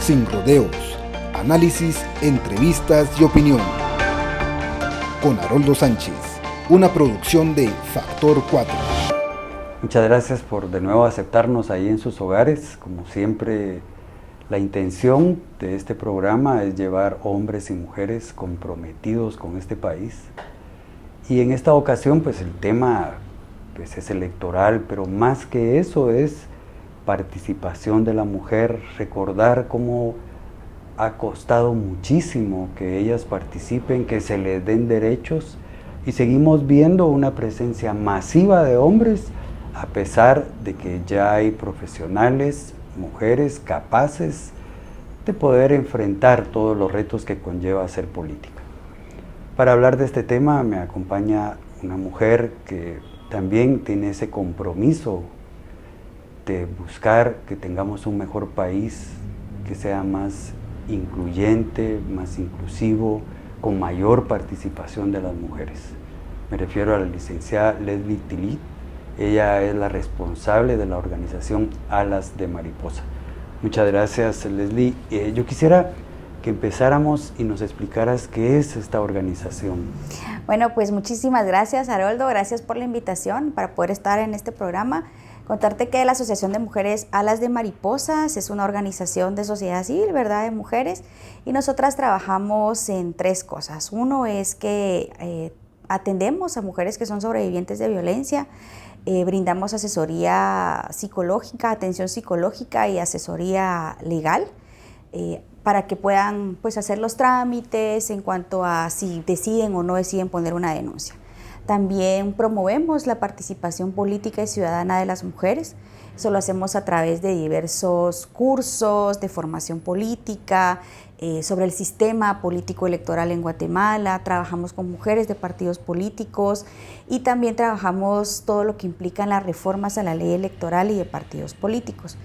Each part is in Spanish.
sin rodeos, análisis, entrevistas y opinión. Con Haroldo Sánchez, una producción de Factor 4. Muchas gracias por de nuevo aceptarnos ahí en sus hogares. Como siempre, la intención de este programa es llevar hombres y mujeres comprometidos con este país. Y en esta ocasión, pues el tema es electoral, pero más que eso es participación de la mujer, recordar cómo ha costado muchísimo que ellas participen, que se les den derechos, y seguimos viendo una presencia masiva de hombres, a pesar de que ya hay profesionales, mujeres capaces de poder enfrentar todos los retos que conlleva hacer política. Para hablar de este tema me acompaña una mujer que también tiene ese compromiso de buscar que tengamos un mejor país, que sea más incluyente, más inclusivo, con mayor participación de las mujeres. Me refiero a la licenciada Leslie Tilly. Ella es la responsable de la organización Alas de Mariposa. Muchas gracias, Leslie. Yo quisiera que empezáramos y nos explicaras qué es esta organización. Bueno, pues muchísimas gracias, Haroldo. Gracias por la invitación para poder estar en este programa. Contarte que la Asociación de Mujeres Alas de Mariposas es una organización de sociedad civil, ¿verdad?, de mujeres, y nosotras trabajamos en tres cosas. Uno es que atendemos a mujeres que son sobrevivientes de violencia, brindamos asesoría psicológica, atención psicológica y asesoría legal para que puedan hacer los trámites en cuanto a si deciden o no deciden poner una denuncia. También promovemos la participación política y ciudadana de las mujeres. Eso lo hacemos a través de diversos cursos de formación política, sobre el sistema político electoral en Guatemala. Trabajamos con mujeres de partidos políticos y también trabajamos todo lo que implican las reformas a la ley electoral y de partidos políticos.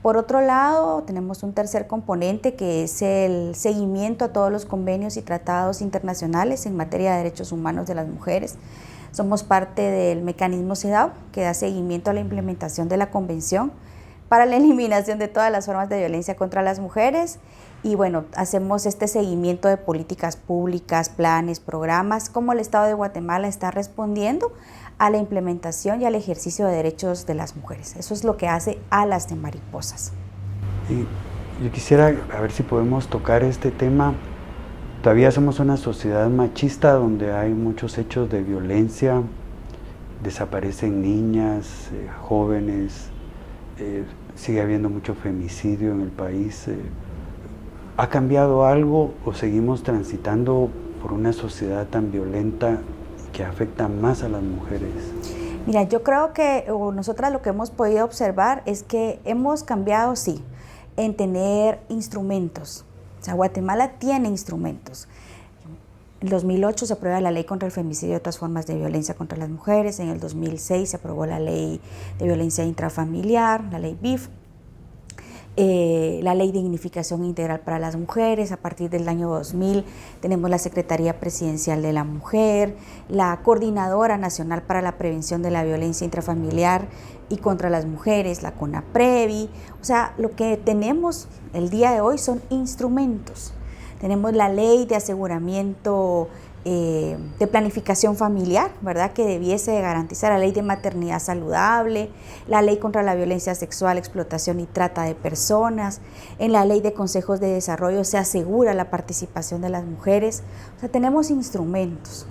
Por otro lado, tenemos un tercer componente que es el seguimiento a todos los convenios y tratados internacionales en materia de derechos humanos de las mujeres. Somos parte del mecanismo CEDAW, que da seguimiento a la implementación de la Convención para la eliminación de todas las formas de violencia contra las mujeres. Y bueno, hacemos este seguimiento de políticas públicas, planes, programas, cómo el Estado de Guatemala está respondiendo a la implementación y al ejercicio de derechos de las mujeres. Eso es lo que hace Alas de Mariposas. Y yo quisiera a ver si podemos tocar este tema. Todavía somos una sociedad machista donde hay muchos hechos de violencia, desaparecen niñas, jóvenes, sigue habiendo mucho femicidio en el país. ¿Ha cambiado algo o seguimos transitando por una sociedad tan violenta que afecta más a las mujeres? Mira, yo creo que nosotras lo que hemos podido observar es que hemos cambiado, sí, en tener instrumentos. O sea, Guatemala tiene instrumentos. En 2008 se aprueba la ley contra el femicidio y otras formas de violencia contra las mujeres. En el 2006 se aprobó la ley de violencia intrafamiliar, la ley BIF. La ley de dignificación integral para las mujeres. A partir del año 2000 tenemos la Secretaría Presidencial de la Mujer, la Coordinadora Nacional para la Prevención de la Violencia Intrafamiliar y contra las Mujeres, la CONAPREVI. O sea, lo que tenemos el día de hoy son instrumentos. Tenemos la ley de aseguramiento de planificación familiar, ¿verdad?, que debiese garantizar, la ley de maternidad saludable, la ley contra la violencia sexual, explotación y trata de personas. En la ley de consejos de desarrollo se asegura la participación de las mujeres. O sea, tenemos instrumentos.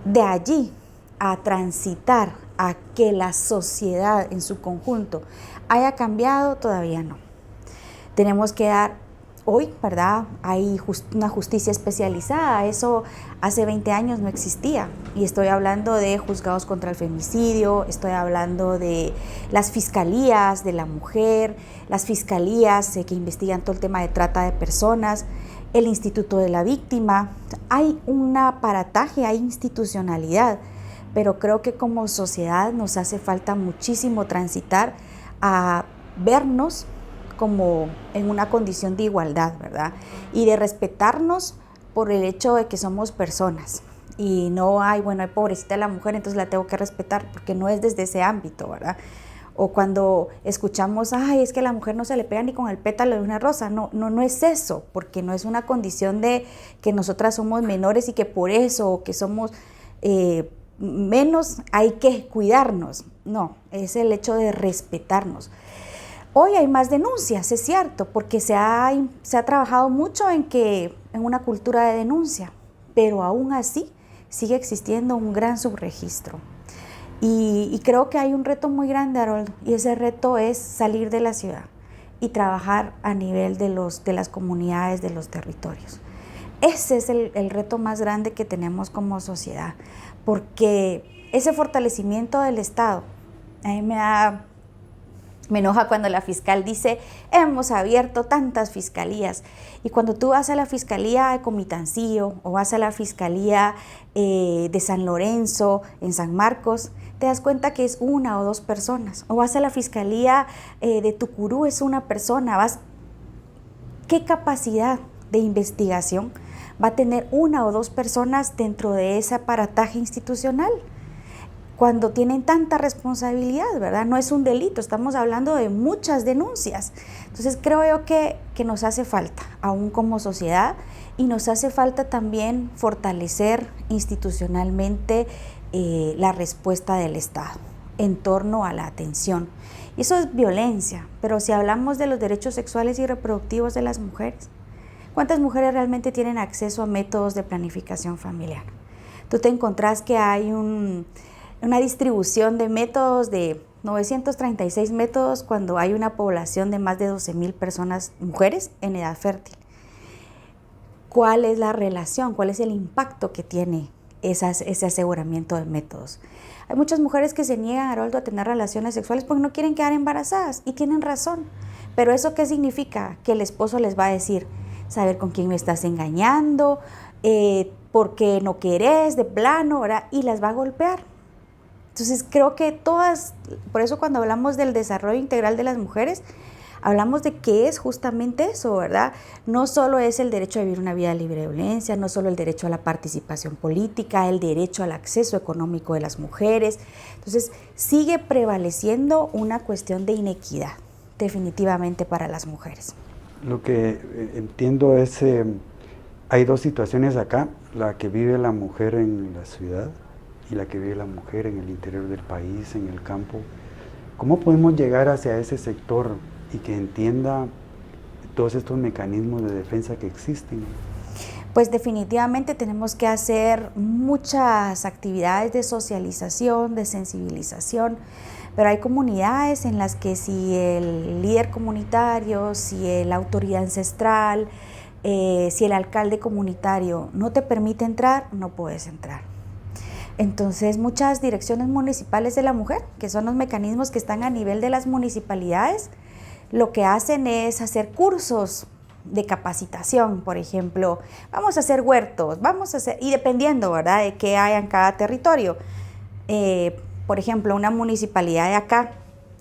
De allí a transitar a que la sociedad en su conjunto haya cambiado, todavía no. Tenemos que dar hoy, ¿verdad?, hay una justicia especializada. Eso hace 20 años no existía. Y estoy hablando de juzgados contra el femicidio, estoy hablando de las fiscalías de la mujer, las fiscalías que investigan todo el tema de trata de personas, el Instituto de la Víctima. Hay un aparataje, hay institucionalidad, pero creo que como sociedad nos hace falta muchísimo transitar a vernos como en una condición de igualdad, ¿verdad? Y de respetarnos por el hecho de que somos personas. Y no hay, bueno, hay pobrecita la mujer, entonces la tengo que respetar, porque no es desde ese ámbito, ¿verdad? O cuando escuchamos, ay, es que a la mujer no se le pega ni con el pétalo de una rosa. No es eso, porque no es una condición de que nosotras somos menores y que por eso, o que somos menos, hay que cuidarnos. No, es el hecho de respetarnos. Hoy hay más denuncias, es cierto, porque se ha trabajado mucho en una cultura de denuncia, pero aún así sigue existiendo un gran subregistro. Y creo que hay un reto muy grande, Haroldo, y ese reto es salir de la ciudad y trabajar a nivel de las comunidades, de los territorios. Ese es el reto más grande que tenemos como sociedad, porque ese fortalecimiento del Estado, a mí me enoja cuando la fiscal dice, hemos abierto tantas fiscalías, y cuando tú vas a la fiscalía de Comitancillo o vas a la fiscalía de San Lorenzo, en San Marcos, te das cuenta que es una o dos personas, o vas a la fiscalía de Tucurú, es una persona. ¿Qué capacidad de investigación va a tener una o dos personas dentro de ese aparataje institucional? Cuando tienen tanta responsabilidad, ¿verdad? No es un delito, estamos hablando de muchas denuncias. Entonces creo yo que nos hace falta, aún como sociedad, y nos hace falta también fortalecer institucionalmente la respuesta del Estado en torno a la atención. Y eso es violencia, pero si hablamos de los derechos sexuales y reproductivos de las mujeres, ¿cuántas mujeres realmente tienen acceso a métodos de planificación familiar? Tú te encontrás que hay una distribución de métodos de 936 métodos cuando hay una población de más de 12,000 personas, mujeres, en edad fértil. ¿Cuál es la relación? ¿Cuál es el impacto que tiene ese aseguramiento de métodos? Hay muchas mujeres que se niegan, Haroldo, a tener relaciones sexuales porque no quieren quedar embarazadas, y tienen razón. Pero ¿eso qué significa? Que el esposo les va a decir, saber con quién me estás engañando, porque no querés de plano, ¿verdad? Y las va a golpear. Entonces creo que por eso cuando hablamos del desarrollo integral de las mujeres, hablamos de que es justamente eso, ¿verdad? No solo es el derecho a vivir una vida libre de violencia, no solo el derecho a la participación política, el derecho al acceso económico de las mujeres. Entonces sigue prevaleciendo una cuestión de inequidad, definitivamente, para las mujeres. Lo que entiendo es, hay dos situaciones acá, la que vive la mujer en la ciudad y la que vive la mujer en el interior del país, en el campo. ¿Cómo podemos llegar hacia ese sector y que entienda todos estos mecanismos de defensa que existen? Pues definitivamente tenemos que hacer muchas actividades de socialización, de sensibilización, pero hay comunidades en las que si el líder comunitario, si la autoridad ancestral, si el alcalde comunitario no te permite entrar, no puedes entrar. Entonces muchas direcciones municipales de la mujer, que son los mecanismos que están a nivel de las municipalidades, lo que hacen es hacer cursos de capacitación. Por ejemplo, vamos a hacer huertos, y dependiendo, ¿verdad?, de qué hay en cada territorio. Por ejemplo, una municipalidad de acá,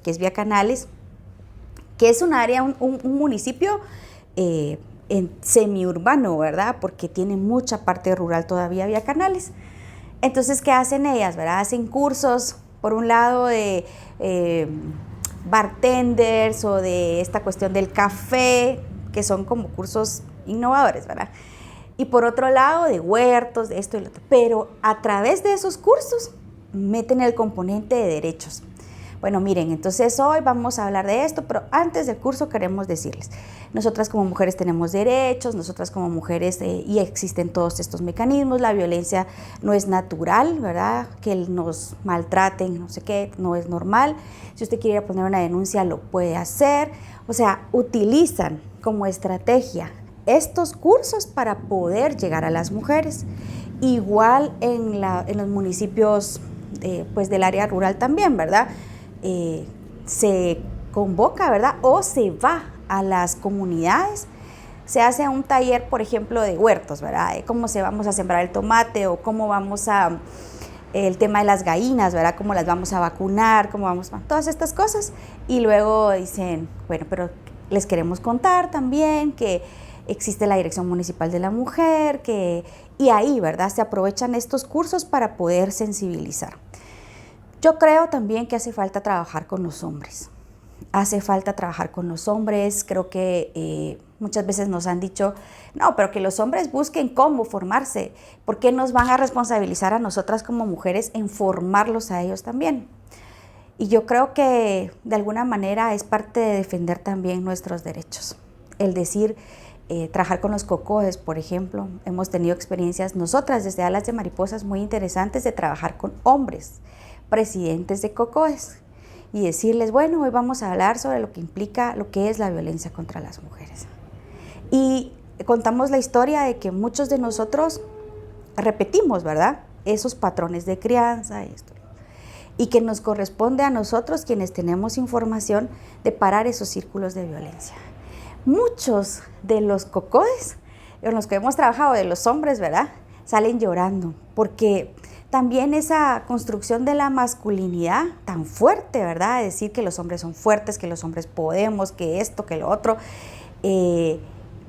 que es Vía Canales, que es un área, un municipio semiurbano, ¿verdad?, porque tiene mucha parte rural todavía Vía Canales. Entonces, ¿qué hacen ellas, verdad? Hacen cursos, por un lado, de bartenders o de esta cuestión del café, que son como cursos innovadores, ¿verdad? Y por otro lado, de huertos, de esto y lo otro. Pero a través de esos cursos meten el componente de derechos. Bueno, miren, entonces hoy vamos a hablar de esto, pero antes del curso queremos decirles, nosotras como mujeres tenemos derechos, nosotras como mujeres y existen todos estos mecanismos, la violencia no es natural, ¿verdad? Que nos maltraten, no sé qué, no es normal. Si usted quiere poner una denuncia, lo puede hacer. O sea, utilizan como estrategia estos cursos para poder llegar a las mujeres. Igual en los municipios pues del área rural también, ¿verdad? Se convoca, ¿verdad? O se va a las comunidades, se hace un taller, por ejemplo, de huertos, ¿verdad? De cómo vamos a sembrar el tomate o cómo vamos el tema de las gallinas, ¿verdad? Cómo las vamos a vacunar, todas estas cosas. Y luego dicen, bueno, pero les queremos contar también que existe la Dirección Municipal de la Mujer, y ahí, ¿verdad? Se aprovechan estos cursos para poder sensibilizar. Yo creo también que hace falta trabajar con los hombres. Hace falta trabajar con los hombres. Creo que muchas veces nos han dicho, no, pero que los hombres busquen cómo formarse. ¿Por qué nos van a responsabilizar a nosotras como mujeres en formarlos a ellos también? Y yo creo que de alguna manera es parte de defender también nuestros derechos. El decir, trabajar con los COCODES, por ejemplo. Hemos tenido experiencias nosotras desde Alas de Mariposas muy interesantes de trabajar con hombres, presidentes de COCODES, y decirles, bueno, hoy vamos a hablar sobre lo que implica, lo que es la violencia contra las mujeres. Y contamos la historia de que muchos de nosotros repetimos, ¿verdad?, esos patrones de crianza y que nos corresponde a nosotros, quienes tenemos información, de parar esos círculos de violencia. Muchos de los COCODES con los que hemos trabajado, de los hombres, ¿verdad?, salen llorando, porque también esa construcción de la masculinidad tan fuerte, ¿verdad?, decir que los hombres son fuertes, que los hombres podemos, que esto, que lo otro,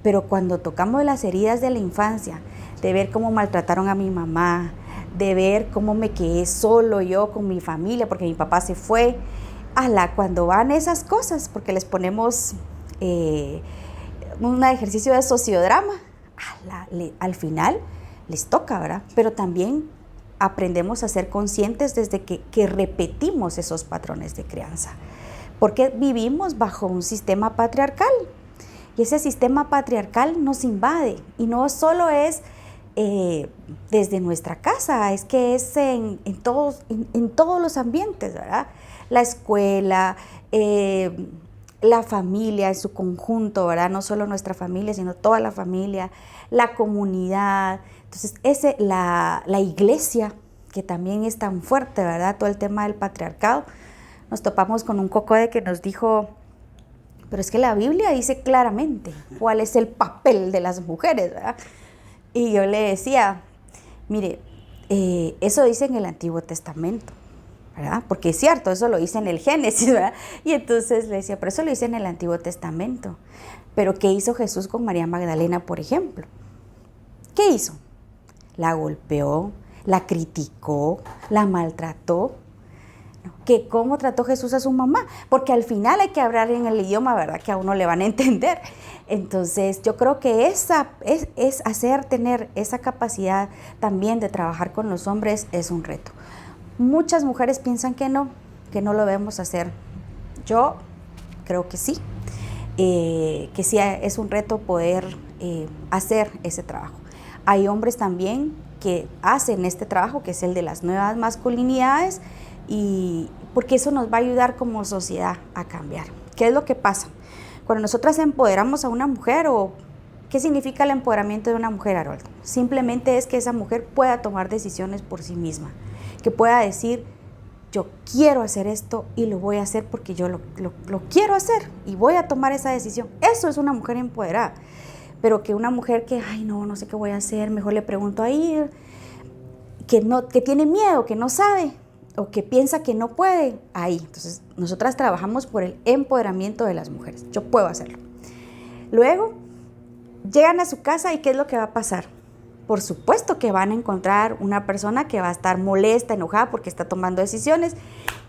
pero cuando tocamos las heridas de la infancia, de ver cómo maltrataron a mi mamá, de ver cómo me quedé solo yo con mi familia porque mi papá se fue, cuando van esas cosas, porque les ponemos un ejercicio de sociodrama, al final les toca, ¿verdad? Pero también aprendemos a ser conscientes desde que repetimos esos patrones de crianza, porque vivimos bajo un sistema patriarcal, y ese sistema patriarcal nos invade, y no solo es desde nuestra casa, es que es en todos los ambientes, ¿verdad? La escuela, la familia en su conjunto, ¿verdad? No solo nuestra familia, sino toda la familia, la comunidad. Entonces, la iglesia, que también es tan fuerte, ¿verdad? Todo el tema del patriarcado. Nos topamos con un COCODE que nos dijo, pero es que la Biblia dice claramente cuál es el papel de las mujeres, ¿verdad? Y yo le decía, mire, eso dice en el Antiguo Testamento, ¿verdad? Porque es cierto, eso lo dice en el Génesis, ¿verdad? Y entonces le decía, pero eso lo dice en el Antiguo Testamento. Pero ¿qué hizo Jesús con María Magdalena, por ejemplo? ¿Qué hizo? La golpeó, la criticó, la maltrató. ¿Que cómo trató Jesús a su mamá? Porque al final hay que hablar en el idioma, ¿verdad?, que a uno le van a entender. Entonces yo creo que tener esa capacidad también de trabajar con los hombres es un reto. Muchas mujeres piensan que no lo debemos hacer. Yo creo que sí es un reto poder hacer ese trabajo. Hay hombres también que hacen este trabajo, que es el de las nuevas masculinidades, y porque eso nos va a ayudar como sociedad a cambiar. ¿Qué es lo que pasa? Cuando nosotras empoderamos a una mujer, o ¿qué significa el empoderamiento de una mujer, Harold? Simplemente es que esa mujer pueda tomar decisiones por sí misma, que pueda decir, yo quiero hacer esto y lo voy a hacer porque yo lo quiero hacer y voy a tomar esa decisión. Eso es una mujer empoderada. Pero que una mujer que, no sé qué voy a hacer, mejor le pregunto ahí, que tiene miedo, que no sabe, o que piensa que no puede, ahí. Entonces, nosotras trabajamos por el empoderamiento de las mujeres. Yo puedo hacerlo. Luego, llegan a su casa y ¿qué es lo que va a pasar? Por supuesto que van a encontrar una persona que va a estar molesta, enojada porque está tomando decisiones,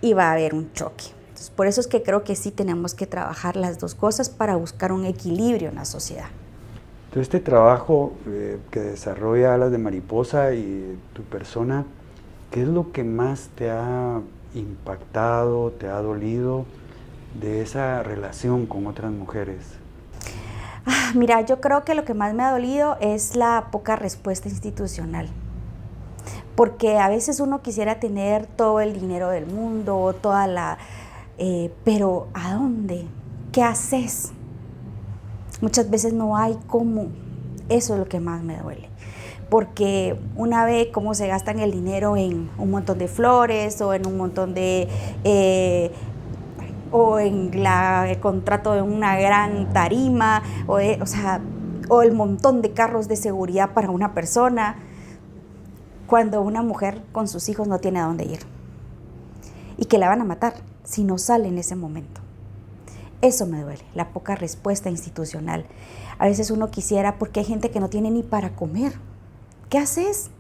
y va a haber un choque. Entonces, por eso es que creo que sí tenemos que trabajar las dos cosas para buscar un equilibrio en la sociedad. Entonces, este trabajo que desarrolla Alas de Mariposa y tu persona, ¿qué es lo que más te ha impactado, te ha dolido de esa relación con otras mujeres? Mira, yo creo que lo que más me ha dolido es la poca respuesta institucional. Porque a veces uno quisiera tener todo el dinero del mundo, pero ¿a dónde? ¿Qué haces? Muchas veces no hay cómo. Eso es lo que más me duele. Porque una ve cómo se gastan el dinero en un montón de flores, o en un montón de o en el contrato de una gran tarima, o el montón de carros de seguridad para una persona, cuando una mujer con sus hijos no tiene a dónde ir y que la van a matar si no sale en ese momento. Eso me duele, la poca respuesta institucional. A veces uno quisiera, porque hay gente que no tiene ni para comer. ¿Qué haces?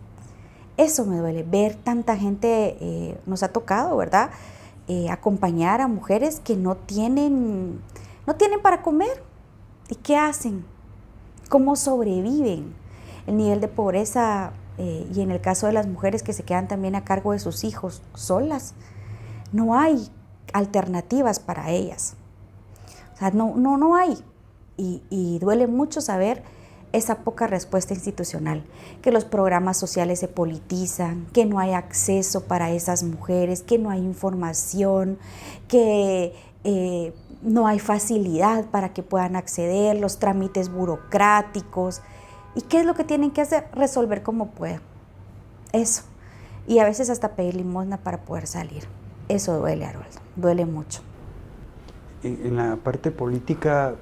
Eso me duele, ver tanta gente, nos ha tocado, ¿verdad? Acompañar a mujeres que no tienen para comer. ¿Y qué hacen? ¿Cómo sobreviven? El nivel de pobreza, y en el caso de las mujeres que se quedan también a cargo de sus hijos solas, no hay alternativas para ellas. O sea, no hay. Y duele mucho saber esa poca respuesta institucional, que los programas sociales se politizan, que no hay acceso para esas mujeres, que no hay información, que no hay facilidad para que puedan acceder, los trámites burocráticos. ¿Y qué es lo que tienen que hacer? Resolver como puedan. Eso. Y a veces hasta pedir limosna para poder salir. Eso duele, Haroldo, duele mucho. En la parte política,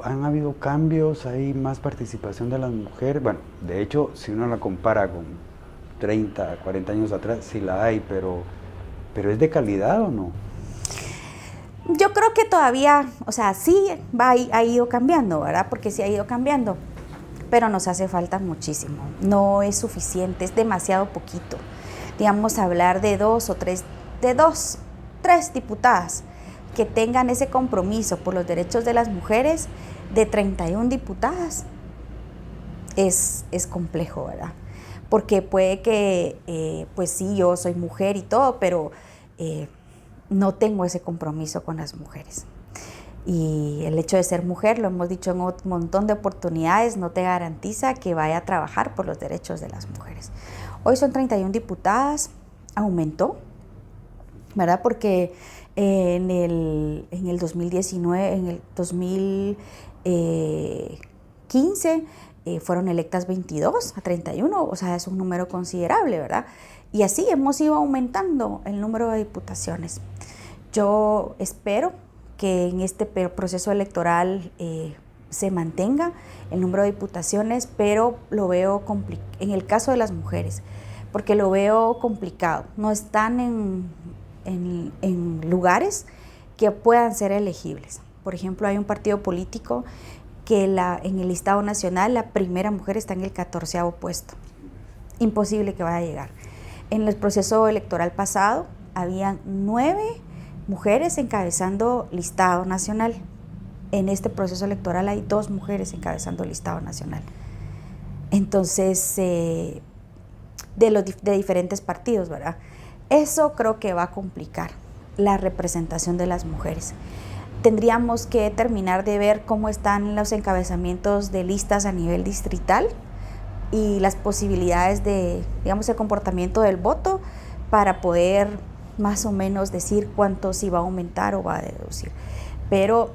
¿han habido cambios? ¿Hay más participación de las mujeres? Bueno, de hecho, si uno la compara con 30, 40 años atrás, sí la hay, pero ¿es de calidad o no? Yo creo que todavía, o sea, sí ha ido cambiando, ¿verdad? Porque sí ha ido cambiando, pero nos hace falta muchísimo. No es suficiente, es demasiado poquito. Digamos, hablar de tres diputadas que tengan ese compromiso por los derechos de las mujeres, de 31 diputadas, es complejo, ¿verdad? Porque puede que, pues sí, yo soy mujer y todo, pero no tengo ese compromiso con las mujeres. Y el hecho de ser mujer, lo hemos dicho en un montón de oportunidades, no te garantiza que vaya a trabajar por los derechos de las mujeres. Hoy son 31 diputadas, aumentó, ¿verdad? Porque en el 2019, en el 2015, fueron electas 22 a 31, o sea, es un número considerable, ¿verdad? Y así hemos ido aumentando el número de diputaciones. Yo espero que en este proceso electoral se mantenga el número de diputaciones, pero lo veo en el caso de las mujeres, porque lo veo complicado. No están en lugares que puedan ser elegibles. Por ejemplo, hay un partido político que en el listado nacional la primera mujer está en el 14º puesto. Imposible que vaya a llegar. En el proceso electoral pasado habían 9 mujeres encabezando listado nacional. En este proceso electoral hay 2 mujeres encabezando listado nacional. Entonces, de diferentes partidos, ¿verdad? Eso creo que va a complicar la representación de las mujeres. Tendríamos que terminar de ver cómo están los encabezamientos de listas a nivel distrital y las posibilidades de, digamos, el comportamiento del voto para poder más o menos decir cuánto si va a aumentar o va a reducir. Pero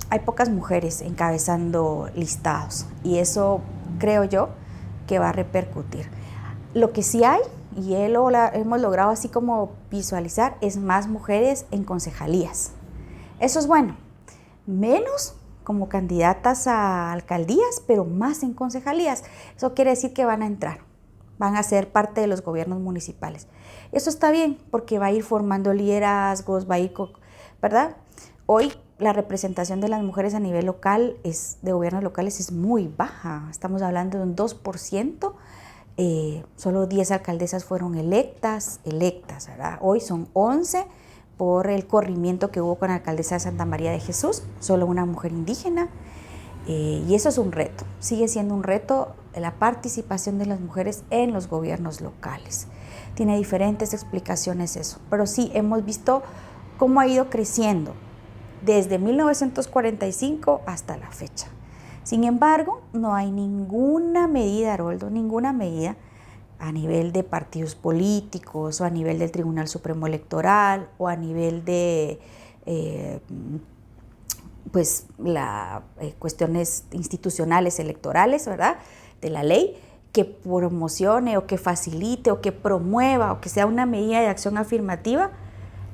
hay pocas mujeres encabezando listados y eso creo yo que va a repercutir. Lo que sí hay, y hemos logrado así como visualizar, es más mujeres en concejalías. Eso es bueno, menos como candidatas a alcaldías, pero más en concejalías. Eso quiere decir que van a entrar, van a ser parte de los gobiernos municipales. Eso está bien, porque va a ir formando liderazgos, va a ir, ¿verdad? Hoy la representación de las mujeres a nivel local, de gobiernos locales, es muy baja. Estamos hablando de un 2%. Solo 10 alcaldesas fueron electas, ¿verdad? Hoy son 11 por el corrimiento que hubo con la alcaldesa de Santa María de Jesús, solo una mujer indígena, y eso es un reto, sigue siendo un reto la participación de las mujeres en los gobiernos locales. Tiene diferentes explicaciones eso, pero sí hemos visto cómo ha ido creciendo desde 1945 hasta la fecha. Sin embargo, no hay ninguna medida, Haroldo, ninguna medida a nivel de partidos políticos o a nivel del Tribunal Supremo Electoral o a nivel de cuestiones institucionales electorales, ¿verdad? De la ley, que promocione o que facilite o que promueva o que sea una medida de acción afirmativa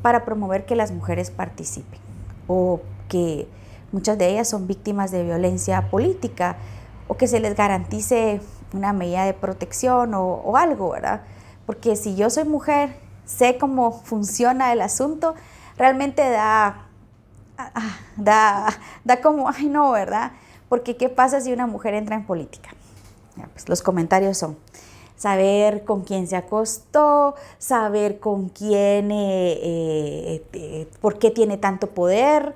para promover que las mujeres participen o que muchas de ellas son víctimas de violencia política o que se les garantice una medida de protección o algo, ¿verdad? Porque si yo soy mujer, sé cómo funciona el asunto, realmente da como, ay no, ¿verdad? Porque ¿qué pasa si una mujer entra en política? Ya, pues los comentarios son, saber con quién se acostó, saber con quién, por qué tiene tanto poder,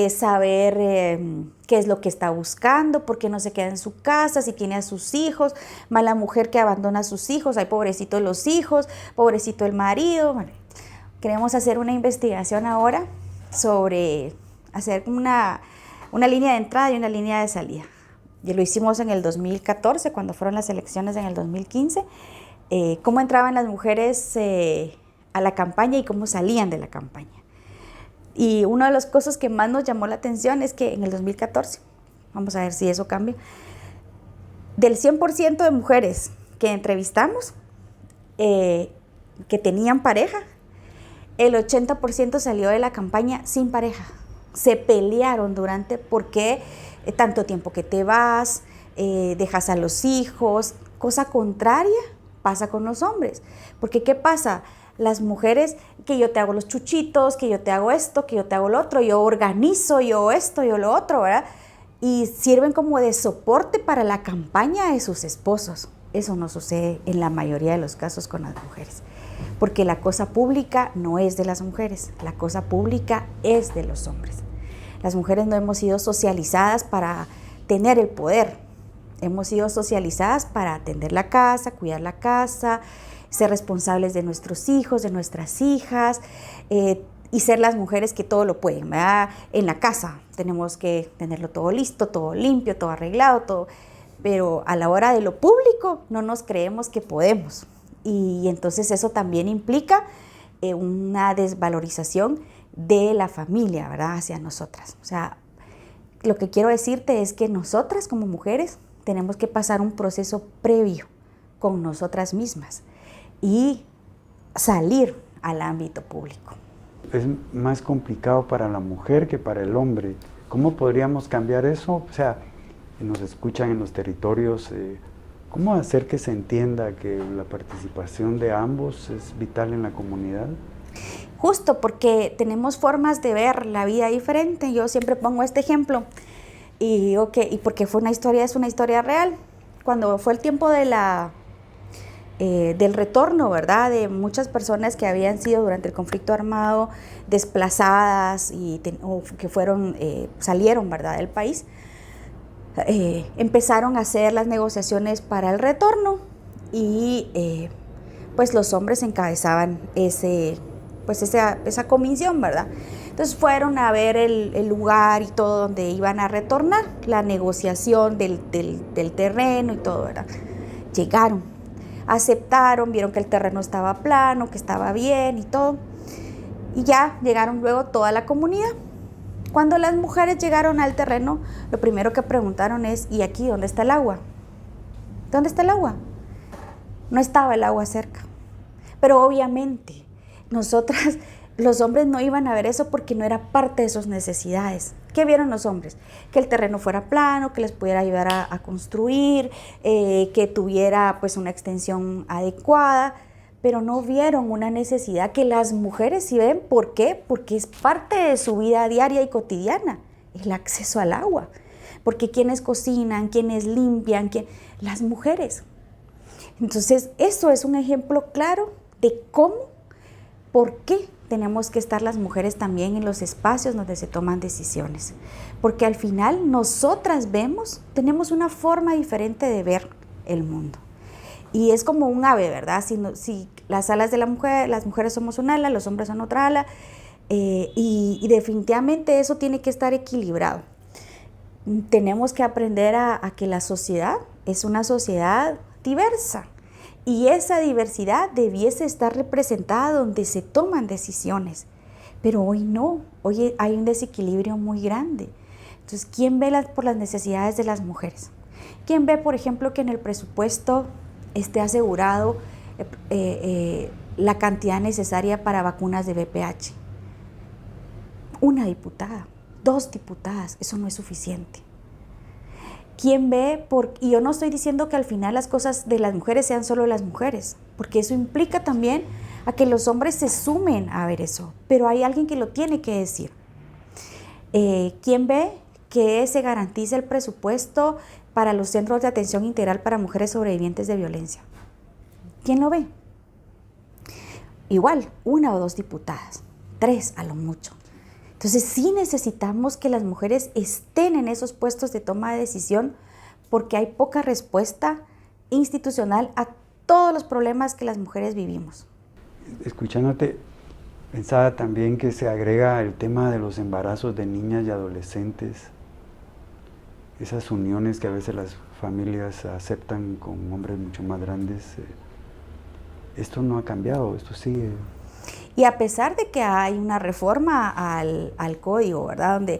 saber qué es lo que está buscando, por qué no se queda en su casa, si tiene a sus hijos, mala mujer que abandona a sus hijos, ay, pobrecito los hijos, pobrecito el marido. Bueno, queremos hacer una investigación ahora sobre hacer una línea de entrada y una línea de salida. Y lo hicimos en el 2014, cuando fueron las elecciones en el 2015, cómo entraban las mujeres a la campaña y cómo salían de la campaña. Y una de las cosas que más nos llamó la atención es que en el 2014, vamos a ver si eso cambia, del 100% de mujeres que entrevistamos, que tenían pareja, el 80% salió de la campaña sin pareja. Se pelearon durante, ¿por qué tanto tiempo que te vas, dejas a los hijos? Cosa contraria pasa con los hombres. Porque ¿qué pasa? Las mujeres, que yo te hago los chuchitos, que yo te hago esto, que yo te hago lo otro, yo organizo, yo esto, yo lo otro, ¿verdad? Y sirven como de soporte para la campaña de sus esposos. Eso no sucede en la mayoría de los casos con las mujeres. Porque la cosa pública no es de las mujeres, la cosa pública es de los hombres. Las mujeres no hemos sido socializadas para tener el poder, hemos sido socializadas para atender la casa, cuidar la casa, ser responsables de nuestros hijos, de nuestras hijas, y ser las mujeres que todo lo pueden, ¿verdad? En la casa tenemos que tenerlo todo listo, todo limpio, todo arreglado, todo, pero a la hora de lo público no nos creemos que podemos. Y entonces eso también implica una desvalorización de la familia, ¿verdad? Hacia nosotras. O sea, lo que quiero decirte es que nosotras como mujeres tenemos que pasar un proceso previo con nosotras mismas y salir al ámbito público. Es más complicado para la mujer que para el hombre. ¿Cómo podríamos cambiar eso? O sea, nos escuchan en los territorios, ¿cómo hacer que se entienda que la participación de ambos es vital en la comunidad? Justo porque tenemos formas de ver la vida diferente. Yo siempre pongo este ejemplo y porque es una historia real. Cuando fue el tiempo de del retorno, ¿verdad? De muchas personas que habían sido durante el conflicto armado desplazadas o que salieron, ¿verdad?, del país. Empezaron a hacer las negociaciones para el retorno y pues los hombres encabezaban esa comisión, ¿verdad? Entonces fueron a ver el lugar y todo donde iban a retornar, la negociación del terreno y todo, ¿verdad? Llegaron, aceptaron, vieron que el terreno estaba plano, que estaba bien y todo, y ya llegaron luego toda la comunidad. Cuando las mujeres llegaron al terreno, lo primero que preguntaron es, ¿y aquí dónde está el agua? ¿Dónde está el agua? No estaba el agua cerca. Pero obviamente, nosotras, los hombres no iban a ver eso porque no era parte de sus necesidades. ¿Qué vieron los hombres? Que el terreno fuera plano, que les pudiera ayudar a construir, que tuviera pues una extensión adecuada, pero no vieron una necesidad que las mujeres sí ven. ¿Por qué? Porque es parte de su vida diaria y cotidiana, el acceso al agua. Porque ¿quiénes cocinan? ¿Quiénes limpian? Las mujeres. Entonces, eso es un ejemplo claro de cómo, por qué tenemos que estar las mujeres también en los espacios donde se toman decisiones. Porque al final nosotras tenemos una forma diferente de ver el mundo. Y es como un ave, ¿verdad? Si las alas de las mujeres somos un ala, los hombres son otra ala, y definitivamente eso tiene que estar equilibrado. Tenemos que aprender a que la sociedad es una sociedad diversa, y esa diversidad debiese estar representada donde se toman decisiones. Pero hoy no, hoy hay un desequilibrio muy grande. Entonces, ¿quién ve por las necesidades de las mujeres? ¿Quién ve, por ejemplo, que en el presupuesto esté asegurado la cantidad necesaria para vacunas de VPH? Una diputada, 2 diputadas, eso no es suficiente. ¿Quién ve? Y yo no estoy diciendo que al final las cosas de las mujeres sean solo las mujeres, porque eso implica también a que los hombres se sumen a ver eso, pero hay alguien que lo tiene que decir. ¿Quién ve que se garantice el presupuesto para los centros de atención integral para mujeres sobrevivientes de violencia? ¿Quién lo ve? Igual, 1 o 2 diputadas, 3 a lo mucho. Entonces sí necesitamos que las mujeres estén en esos puestos de toma de decisión porque hay poca respuesta institucional a todos los problemas que las mujeres vivimos. Escuchándote, pensaba también que se agrega el tema de los embarazos de niñas y adolescentes, esas uniones que a veces las familias aceptan con hombres mucho más grandes. Esto no ha cambiado, esto sigue. Y a pesar de que hay una reforma al código, ¿verdad?, donde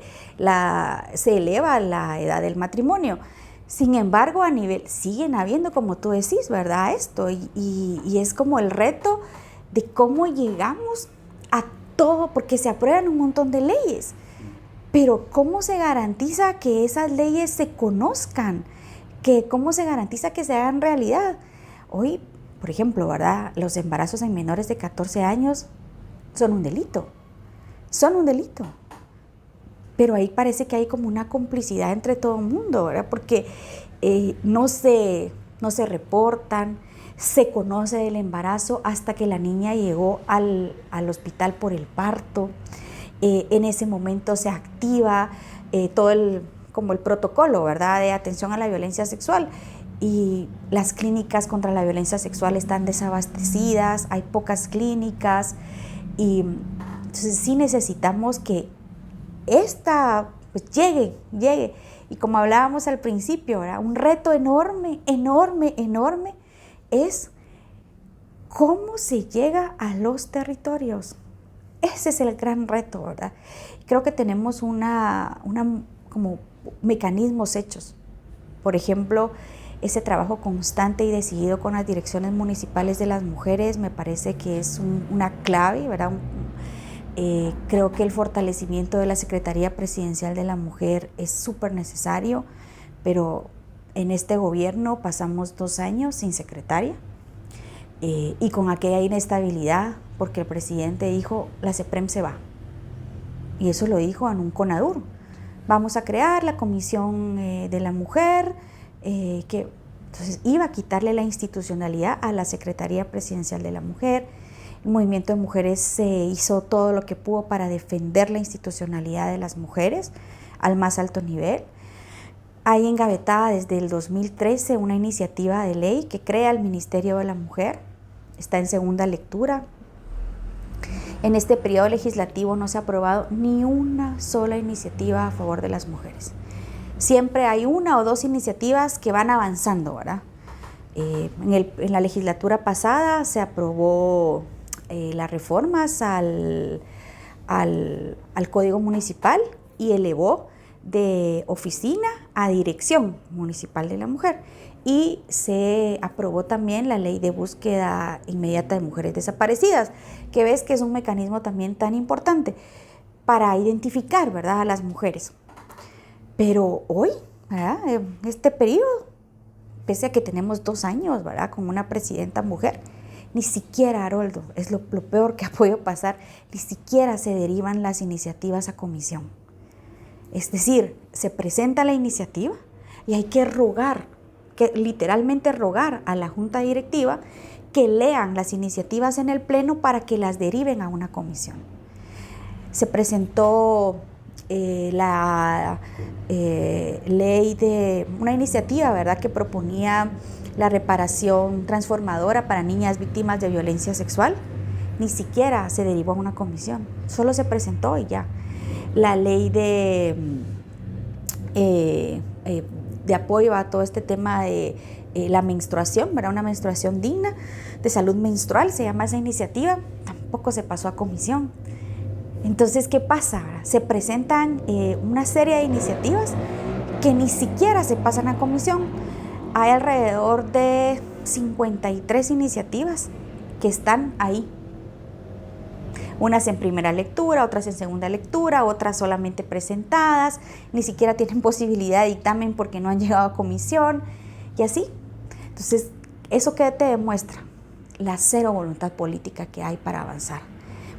se eleva la edad del matrimonio, sin embargo, a nivel, siguen habiendo, como tú decís, ¿verdad?, esto, y es como el reto de cómo llegamos a todo, porque se aprueban un montón de leyes, pero ¿cómo se garantiza que esas leyes se conozcan? ¿Cómo se garantiza que se hagan realidad? Hoy, por ejemplo, ¿verdad?, los embarazos en menores de 14 años son un delito, pero ahí parece que hay como una complicidad entre todo el mundo, ¿verdad?, porque no se reportan, se conoce del embarazo hasta que la niña llegó al hospital por el parto. En ese momento se activa todo el protocolo, ¿verdad?, de atención a la violencia sexual, y las clínicas contra la violencia sexual están desabastecidas, hay pocas clínicas, y entonces sí necesitamos que esta pues llegue, y como hablábamos al principio, ¿verdad?, un reto enorme es cómo se llega a los territorios. Ese es el gran reto, ¿verdad? Creo que tenemos como mecanismos hechos. Por ejemplo, ese trabajo constante y decidido con las direcciones municipales de las mujeres me parece que es una clave, ¿verdad? Creo que el fortalecimiento de la Secretaría Presidencial de la Mujer es súper necesario, pero en este gobierno pasamos 2 años sin secretaria y con aquella inestabilidad, porque el presidente dijo, la CEPREM se va. Y eso lo dijo en un CONADUR. Vamos a crear la Comisión de la Mujer, que entonces iba a quitarle la institucionalidad a la Secretaría Presidencial de la Mujer. El movimiento de mujeres se hizo todo lo que pudo para defender la institucionalidad de las mujeres al más alto nivel. Hay engavetada desde el 2013 una iniciativa de ley que crea el Ministerio de la Mujer. Está en segunda lectura. En este periodo legislativo no se ha aprobado ni una sola iniciativa a favor de las mujeres. Siempre hay 1 o 2 iniciativas que van avanzando, ¿verdad? En la legislatura pasada se aprobó las reformas al Código Municipal y elevó de oficina a dirección municipal de la mujer. Y se aprobó también la ley de búsqueda inmediata de mujeres desaparecidas, que ves que es un mecanismo también tan importante para identificar, ¿verdad?, a las mujeres. Pero hoy, ¿verdad?, este periodo, pese a que tenemos 2 años, ¿verdad?, con una presidenta mujer, ni siquiera, Haroldo, es lo peor que ha podido pasar, ni siquiera se derivan las iniciativas a comisión. Es decir, se presenta la iniciativa y hay que literalmente rogar a la junta directiva que lean las iniciativas en el pleno para que las deriven a una comisión. Se presentó la ley de una iniciativa, ¿verdad?, que proponía la reparación transformadora para niñas víctimas de violencia sexual. Ni siquiera se derivó a una comisión, solo se presentó y ya. La ley de apoyo a todo este tema de la menstruación, ¿verdad?, una menstruación digna, de salud menstrual, se llama esa iniciativa, tampoco se pasó a comisión. Entonces, ¿qué pasa? Se presentan una serie de iniciativas que ni siquiera se pasan a comisión. Hay alrededor de 53 iniciativas que están ahí. Unas en primera lectura, otras en segunda lectura, otras solamente presentadas, ni siquiera tienen posibilidad de dictamen porque no han llegado a comisión, y así. Entonces, ¿eso qué te demuestra? La cero voluntad política que hay para avanzar.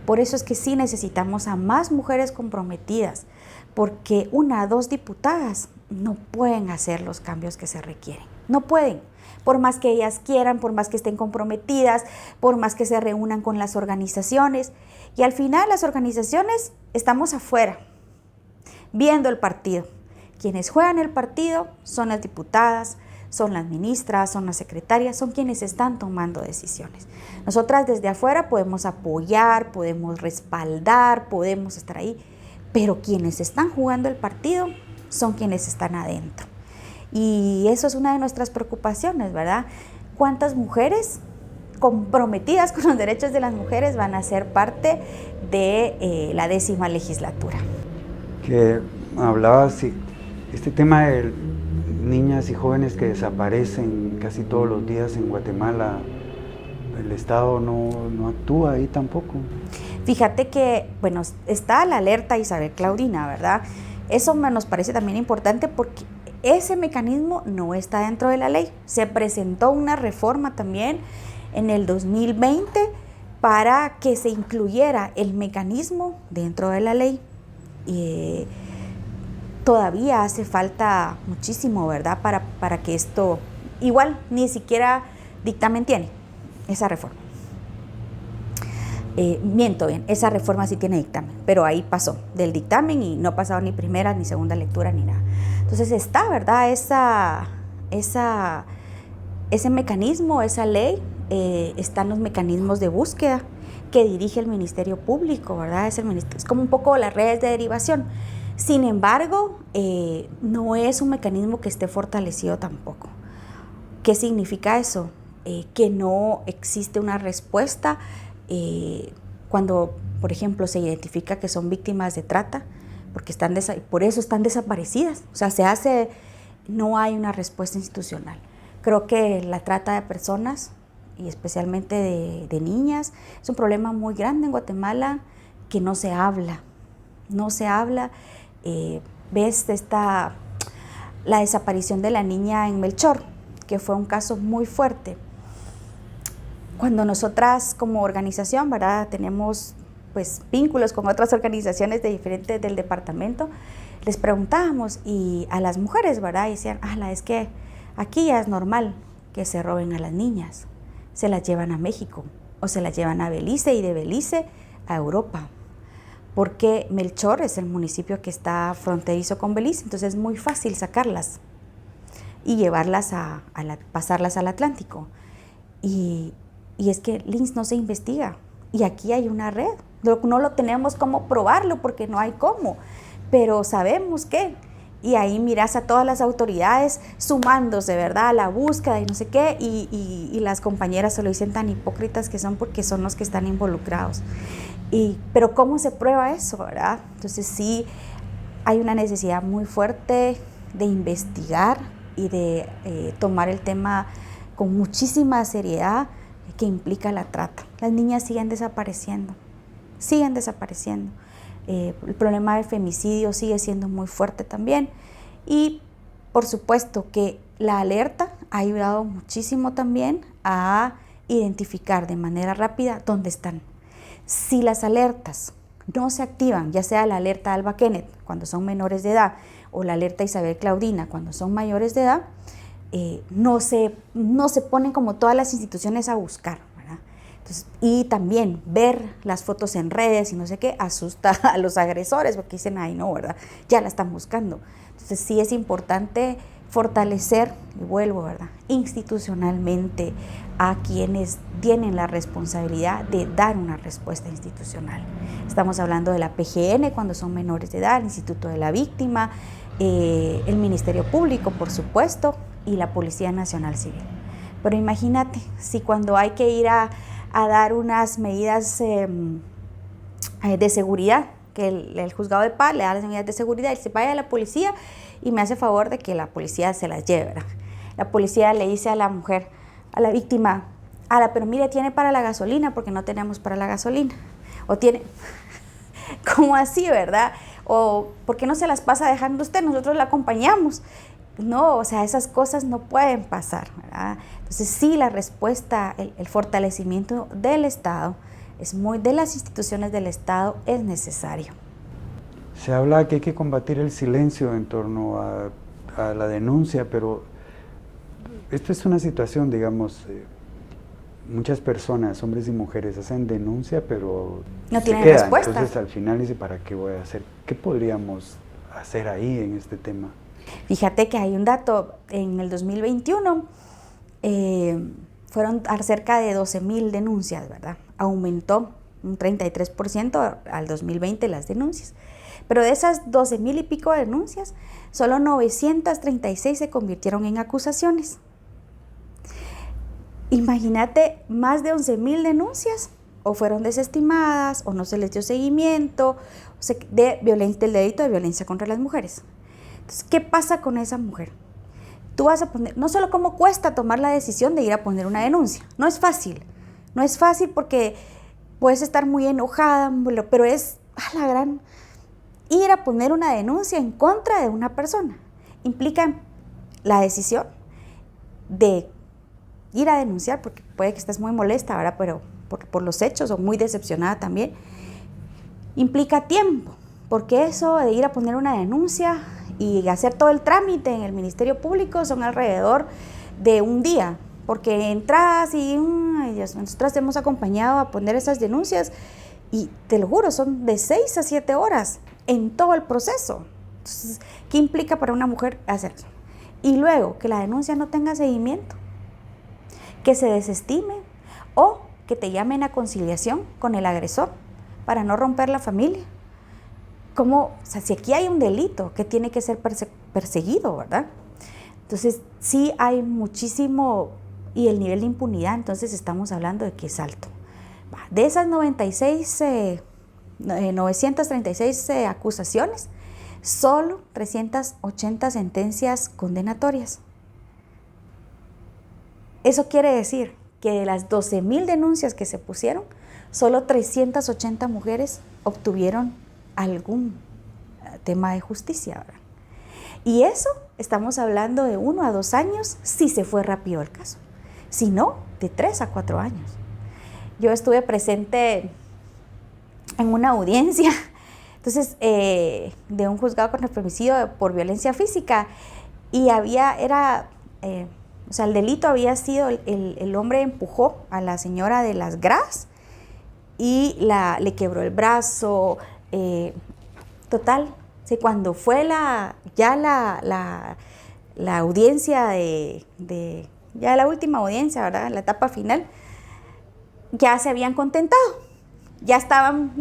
Por eso es que sí necesitamos a más mujeres comprometidas, porque 1 o 2 diputadas no pueden hacer los cambios que se requieren. No pueden. Por más que ellas quieran, por más que estén comprometidas, por más que se reúnan con las organizaciones. Y al final las organizaciones estamos afuera, viendo el partido. Quienes juegan el partido son las diputadas, son las ministras, son las secretarias, son quienes están tomando decisiones. Nosotras desde afuera podemos apoyar, podemos respaldar, podemos estar ahí, pero quienes están jugando el partido son quienes están adentro. Y eso es una de nuestras preocupaciones, ¿verdad? ¿Cuántas mujeres comprometidas con los derechos de las mujeres van a ser parte de la 10ª legislatura? Que hablabas, este tema de niñas y jóvenes que desaparecen casi todos los días en Guatemala, el Estado no actúa ahí tampoco. Fíjate que, bueno, está la alerta Isabel Claudina, ¿verdad? Eso nos parece también importante porque ese mecanismo no está dentro de la ley. Se presentó una reforma también en el 2020 para que se incluyera el mecanismo dentro de la ley. Todavía hace falta muchísimo, ¿verdad? Para que esto, igual ni siquiera dictamen tiene esa reforma. Miento bien, esa reforma sí tiene dictamen, pero ahí pasó del dictamen y no ha pasado ni primera ni segunda lectura ni nada. Entonces está, ¿verdad? Ese mecanismo, esa ley, están los mecanismos de búsqueda que dirige el Ministerio Público, ¿verdad? Es como un poco las redes de derivación. Sin embargo, no es un mecanismo que esté fortalecido tampoco. ¿Qué significa eso? Que no existe una respuesta cuando, por ejemplo, se identifica que son víctimas de trata, porque por eso están desaparecidas. O sea, no hay una respuesta institucional. Creo que la trata de personas, y especialmente de niñas, es un problema muy grande en Guatemala que no se habla. No se habla. Ves la desaparición de la niña en Melchor, que fue un caso muy fuerte. Cuando nosotras como organización, ¿verdad?, tenemos pues vínculos con otras organizaciones del departamento, les preguntábamos y a las mujeres, ¿verdad?, y decían, es que aquí ya es normal que se roben a las niñas, se las llevan a México o se las llevan a Belice y de Belice a Europa, porque Melchor es el municipio que está fronterizo con Belice, entonces es muy fácil sacarlas y llevarlas pasarlas al Atlántico. Y es que Lince no se investiga y aquí hay una red, no lo tenemos cómo probarlo porque no hay cómo, pero sabemos que, y ahí miras a todas las autoridades sumándose, ¿verdad?, a la búsqueda y no sé qué, y las compañeras se lo dicen tan hipócritas que son porque son los que están involucrados. Pero ¿cómo se prueba eso, verdad? Entonces sí hay una necesidad muy fuerte de investigar y de tomar el tema con muchísima seriedad que implica la trata. Las niñas siguen desapareciendo. El problema del femicidio sigue siendo muy fuerte también. Y por supuesto que la alerta ha ayudado muchísimo también a identificar de manera rápida dónde están. Si las alertas no se activan, ya sea la alerta Alba Kenneth cuando son menores de edad o la alerta Isabel Claudina cuando son mayores de edad, no se ponen como todas las instituciones a buscar, ¿verdad? Entonces, y también ver las fotos en redes y no sé qué asusta a los agresores porque dicen, no, ¿verdad?, ya la están buscando. Entonces sí es importante fortalecer, y vuelvo, ¿verdad?, institucionalmente a quienes tienen la responsabilidad de dar una respuesta institucional. Estamos hablando de la PGN cuando son menores de edad, el Instituto de la Víctima, el Ministerio Público, por supuesto, y la Policía Nacional Civil. Pero imagínate, si cuando hay que ir a dar unas medidas de seguridad, que el juzgado de paz le da las medidas de seguridad y se vaya a la policía y me hace favor de que la policía se las lleve, ¿verdad? La policía le dice a la mujer, a la víctima, pero mire, tiene para la gasolina porque no tenemos para la gasolina. O tiene, ¿cómo así, verdad? O ¿por qué no se las pasa dejando usted? Nosotros la acompañamos. No, o sea, esas cosas no pueden pasar, ¿verdad? Entonces sí, la respuesta, el fortalecimiento del Estado, de las instituciones del Estado es necesario. Se habla que hay que combatir el silencio en torno a la denuncia, pero esta es una situación, digamos, muchas personas, hombres y mujeres, hacen denuncia, pero no tienen quedan. respuesta. Entonces al final dice, ¿para qué voy a hacer? ¿Qué podríamos hacer ahí en este tema? Fíjate que hay un dato, en el 2021 fueron cerca de 12,000 denuncias, ¿verdad? Aumentó un 33% al 2020 las denuncias. Pero de esas 12,000 y pico de denuncias, solo 936 se convirtieron en acusaciones. Imagínate, más de 11,000 denuncias o fueron desestimadas o no se les dio seguimiento del delito de violencia contra las mujeres. Entonces, ¿qué pasa con esa mujer? Tú vas a poner, no solo cómo cuesta tomar la decisión de ir a poner una denuncia, no es fácil porque puedes estar muy enojada, pero es la gran... Ir a poner una denuncia en contra de una persona implica la decisión de ir a denunciar, porque puede que estés muy molesta, ¿verdad? Pero por los hechos o muy decepcionada también. Implica tiempo, porque eso de ir a poner una denuncia y hacer todo el trámite en el Ministerio Público son alrededor de un día, porque entras y nosotras hemos acompañado a poner esas denuncias y te lo juro, son de 6 a 7 horas en todo el proceso. Entonces, ¿qué implica para una mujer hacer eso? Y luego, que la denuncia no tenga seguimiento, que se desestime o que te llamen a conciliación con el agresor para no romper la familia. Si aquí hay un delito que tiene que ser perseguido, ¿verdad? Entonces, sí hay muchísimo, y el nivel de impunidad, entonces estamos hablando de que es alto. De esas 936 acusaciones, solo 380 sentencias condenatorias. Eso quiere decir que de las 12,000 denuncias que se pusieron, solo 380 mujeres obtuvieron algún tema de justicia, ¿verdad? Y eso estamos hablando de 1 a 2 años si se fue rápido el caso, si no, de 3 a 4 años. Yo estuve presente en una audiencia, entonces, de un juzgado contra el femicidio por violencia física, y el delito había sido, el hombre empujó a la señora de las Gras y le quebró el brazo, total. Cuando fue la audiencia ya la última audiencia, ¿verdad? La etapa final, ya se habían contentado, ya estaban.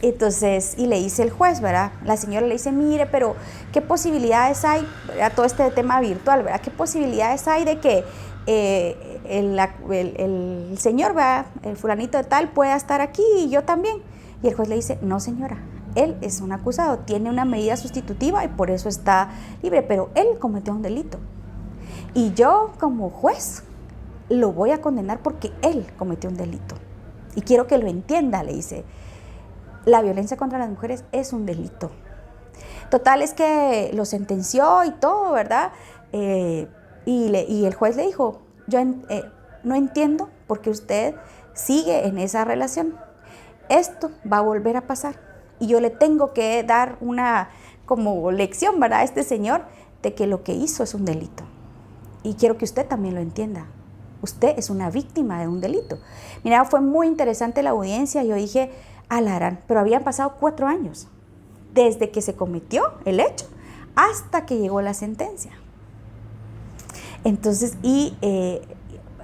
Entonces, y le dice el juez, ¿verdad? La señora le dice, mire, pero ¿qué posibilidades hay? ¿Verdad? Todo este tema virtual, ¿verdad? ¿Qué posibilidades hay de que el señor, ¿verdad? El fulanito de tal pueda estar aquí y yo también? Y el juez le dice, no señora, él es un acusado, tiene una medida sustitutiva y por eso está libre, pero él cometió un delito. Y yo como juez lo voy a condenar porque él cometió un delito. Y quiero que lo entienda, le dice. La violencia contra las mujeres es un delito. Total, es que lo sentenció y todo, ¿verdad? Y el juez le dijo, yo no entiendo por qué usted sigue en esa relación. Esto va a volver a pasar. Y yo le tengo que dar una como lección, ¿verdad? A este señor de que lo que hizo es un delito. Y quiero que usted también lo entienda. Usted es una víctima de un delito. Mira, fue muy interesante la audiencia. Yo dije, alarán, pero habían pasado 4 años desde que se cometió el hecho hasta que llegó la sentencia. Entonces,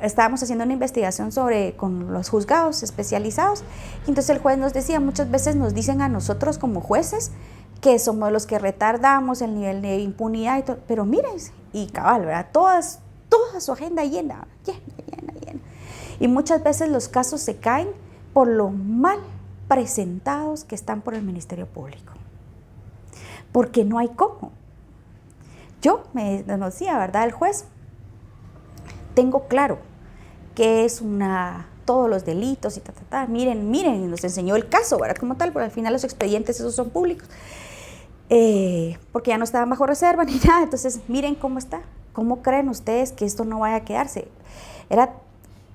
estábamos haciendo una investigación con los juzgados especializados, y entonces el juez nos decía, muchas veces nos dicen a nosotros como jueces que somos los que retardamos el nivel de impunidad y todo, pero miren, y cabal, ¿verdad? Toda su agenda llena. Y muchas veces los casos se caen por lo mal presentados que están por el Ministerio Público, porque no hay cómo. Yo me decía, ¿verdad? El juez, tengo claro que es todos los delitos y miren, nos enseñó el caso, ¿verdad? Como tal, pero al final los expedientes esos son públicos, porque ya no estaban bajo reserva ni nada. Entonces, miren cómo está. ¿Cómo creen ustedes que esto no vaya a quedarse? Era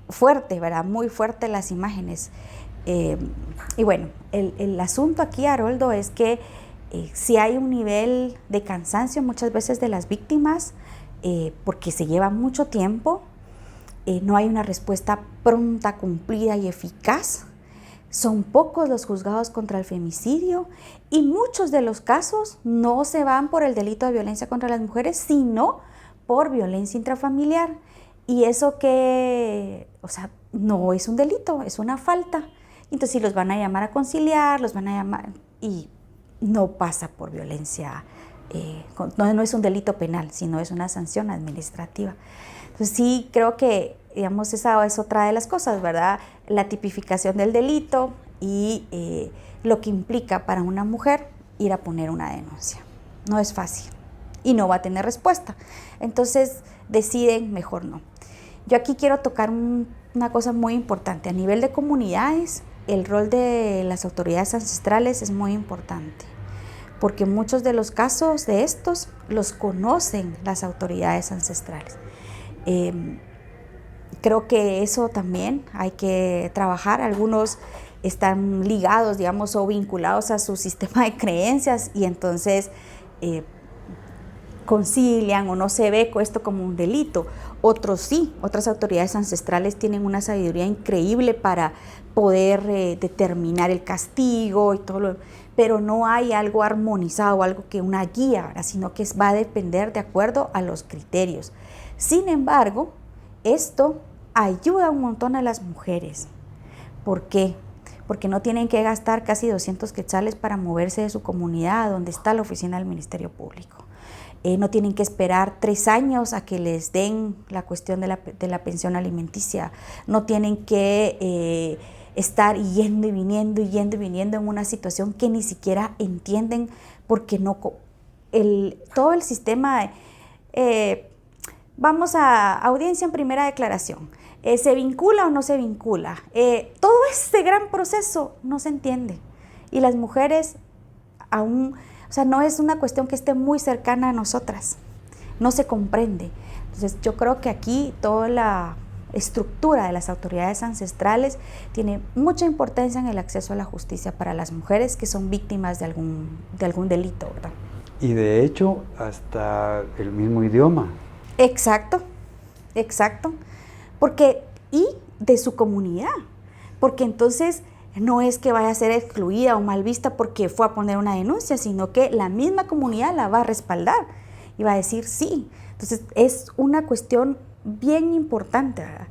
fuerte, ¿verdad? Muy fuerte las imágenes. Y bueno, el asunto aquí, Haroldo, es que si hay un nivel de cansancio muchas veces de las víctimas, porque se lleva mucho tiempo, no hay una respuesta pronta, cumplida y eficaz. Son pocos los juzgados contra el femicidio y muchos de los casos no se van por el delito de violencia contra las mujeres, sino por violencia intrafamiliar. Y eso que, o sea, no es un delito, es una falta. Entonces, si los van a llamar a conciliar, los van a llamar y no pasa por violencia, no es un delito penal, sino es una sanción administrativa. Entonces, sí creo que, digamos, esa es otra de las cosas, ¿verdad? La tipificación del delito y lo que implica para una mujer ir a poner una denuncia. No es fácil y no va a tener respuesta. Entonces, deciden mejor no. Yo aquí quiero tocar una cosa muy importante. A nivel de comunidades, el rol de las autoridades ancestrales es muy importante, porque muchos de los casos de estos los conocen las autoridades ancestrales. Creo que eso también hay que trabajar. Algunos están ligados, digamos, o vinculados a su sistema de creencias y entonces concilian o no se ve esto como un delito. Otros sí, otras autoridades ancestrales tienen una sabiduría increíble para poder determinar el castigo y todo pero no hay algo armonizado, algo que una guía, ¿verdad? Sino que va a depender de acuerdo a los criterios. Sin embargo, esto ayuda un montón a las mujeres. ¿Por qué? Porque no tienen que gastar casi 200 quetzales para moverse de su comunidad a donde está la oficina del Ministerio Público. No tienen que esperar 3 años a que les den la cuestión de la pensión alimenticia. No tienen que estar yendo y viniendo en una situación que ni siquiera entienden porque todo el sistema... vamos a audiencia en primera declaración. ¿Se vincula o no se vincula? Todo este gran proceso no se entiende. Y las mujeres aún... O sea, no es una cuestión que esté muy cercana a nosotras, no se comprende. Entonces, yo creo que aquí toda la estructura de las autoridades ancestrales tiene mucha importancia en el acceso a la justicia para las mujeres que son víctimas de algún delito, ¿verdad? Y de hecho, hasta el mismo idioma. Exacto. Y de su comunidad, porque entonces... No es que vaya a ser excluida o mal vista porque fue a poner una denuncia, sino que la misma comunidad la va a respaldar y va a decir sí. Entonces es una cuestión bien importante, ¿verdad?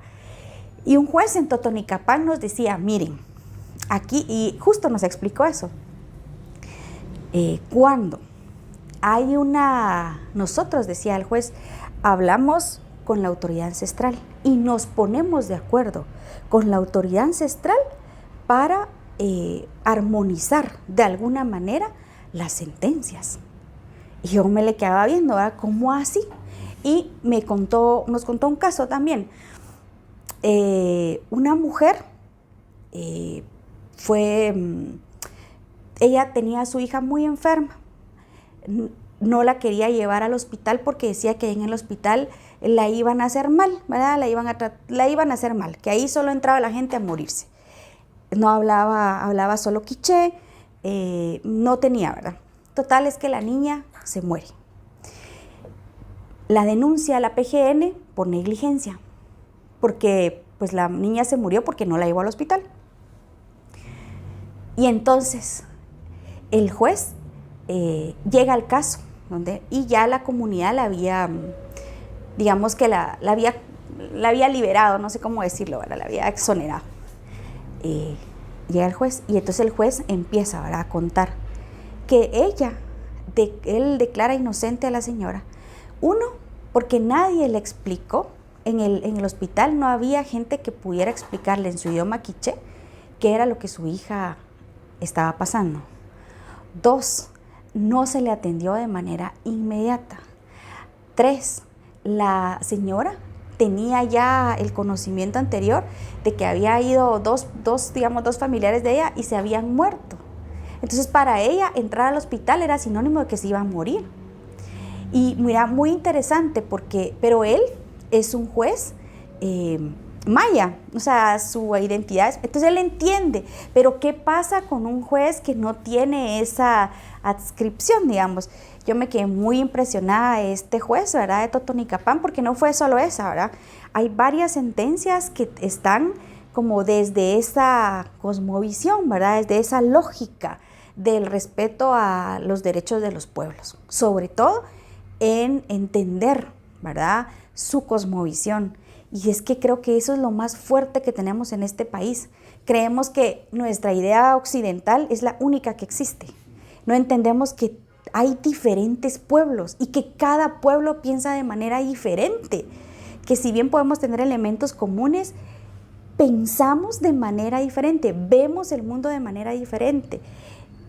Y un juez en Totonicapán nos decía, miren, aquí, y justo nos explicó eso, cuando hay nosotros, decía el juez, hablamos con la autoridad ancestral y nos ponemos de acuerdo con la autoridad ancestral para armonizar de alguna manera las sentencias. Y yo me le quedaba viendo, ¿verdad? ¿Cómo así? Y nos contó un caso también. Una mujer ella tenía a su hija muy enferma. No la quería llevar al hospital porque decía que en el hospital la iban a hacer mal, ¿verdad? La iban a hacer mal, que ahí solo entraba la gente a morirse. No hablaba solo quiché, no tenía, ¿verdad? Total es que la niña se muere. La denuncia a la PGN por negligencia, porque pues la niña se murió porque no la llevó al hospital. Y entonces el juez llega al caso, y ya la comunidad la había, digamos que la había liberado, no sé cómo decirlo, ¿verdad? La había exonerado. Llega el juez y entonces el juez empieza, ¿verdad?, a contar que él declara inocente a la señora. Uno, porque nadie le explicó, en el hospital no había gente que pudiera explicarle en su idioma quiché qué era lo que su hija estaba pasando. 2, no se le atendió de manera inmediata. 3, la señora tenía ya el conocimiento anterior de que había ido dos familiares de ella y se habían muerto. Entonces, para ella, entrar al hospital era sinónimo de que se iba a morir. Y mira, muy interesante pero él es un juez maya, o sea, su identidad, entonces él entiende, pero ¿qué pasa con un juez que no tiene esa adscripción, digamos? yo me quedé muy impresionada de este juez, ¿verdad?, de Totonicapán, porque no fue solo esa, ¿verdad? Hay varias sentencias que están como desde esa cosmovisión, ¿verdad?, desde esa lógica del respeto a los derechos de los pueblos, sobre todo en entender, ¿verdad?, su cosmovisión. Y es que creo que eso es lo más fuerte que tenemos en este país. Creemos que nuestra idea occidental es la única que existe. No entendemos que hay diferentes pueblos y que cada pueblo piensa de manera diferente. Que si bien podemos tener elementos comunes, pensamos de manera diferente, vemos el mundo de manera diferente.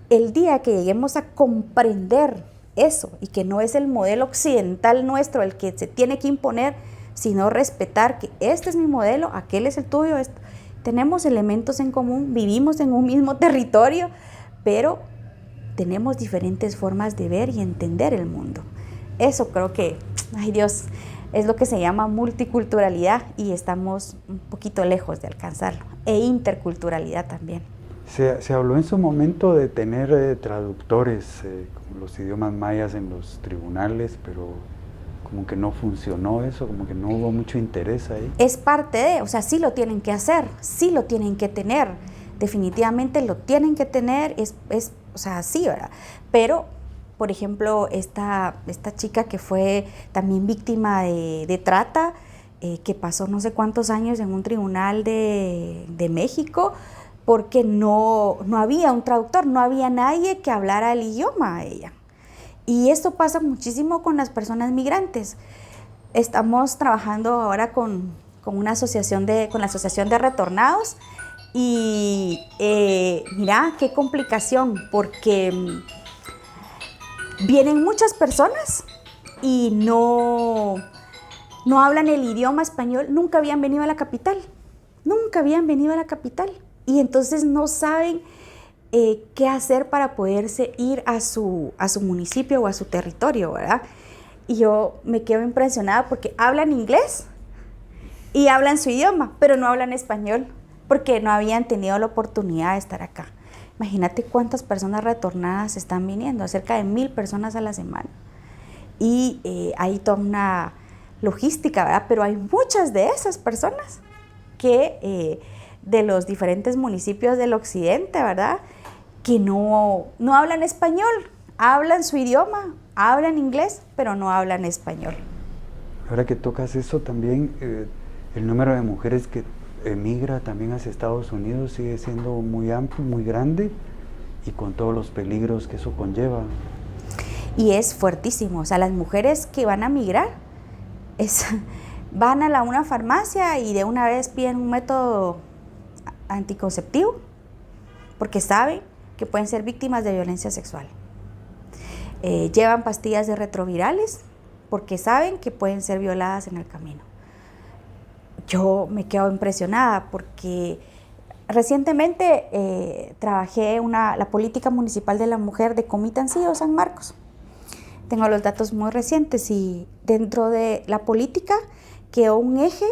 El día que lleguemos a comprender eso y que no es el modelo occidental nuestro el que se tiene que imponer, sino respetar que este es mi modelo, aquel es el tuyo, tenemos elementos en común, vivimos en un mismo territorio, pero tenemos diferentes formas de ver y entender el mundo. Eso creo que, ay Dios, es lo que se llama multiculturalidad y estamos un poquito lejos de alcanzarlo, e interculturalidad también. Se habló en su momento de tener traductores, como los idiomas mayas en los tribunales, pero como que no funcionó eso, como que no hubo mucho interés ahí. Es parte de, o sea, sí lo tienen que hacer, sí lo tienen que tener, definitivamente lo tienen que tener, o sea, sí, ¿verdad? Pero, por ejemplo, esta chica que fue también víctima de trata, que pasó no sé cuántos años en un tribunal de México, porque no había un traductor, no había nadie que hablara el idioma a ella. Y esto pasa muchísimo con las personas migrantes. Estamos trabajando ahora con la Asociación de Retornados y mira qué complicación, porque vienen muchas personas y no hablan el idioma español, nunca habían venido a la capital. Y entonces no saben qué hacer para poderse ir a su municipio o a su territorio, ¿verdad? Y yo me quedo impresionada porque hablan inglés y hablan su idioma, pero no hablan español porque no habían tenido la oportunidad de estar acá. Imagínate cuántas personas retornadas están viniendo, cerca de 1,000 personas a la semana. Y hay toda una logística, ¿verdad? Pero hay muchas de esas personas que de los diferentes municipios del occidente, ¿verdad?, que no hablan español, hablan su idioma, hablan inglés, pero no hablan español. Ahora que tocas eso también, el número de mujeres que emigra también hacia Estados Unidos sigue siendo muy amplio, muy grande, y con todos los peligros que eso conlleva. Y es fuertísimo, o sea, las mujeres que van a migrar van a una farmacia y de una vez piden un método anticonceptivo porque saben que pueden ser víctimas de violencia sexual. Llevan pastillas de retrovirales porque saben que pueden ser violadas en el camino. Yo me quedo impresionada porque recientemente trabajé la política municipal de la mujer de Comitancillo, San Marcos. Tengo los datos muy recientes y dentro de la política quedó un eje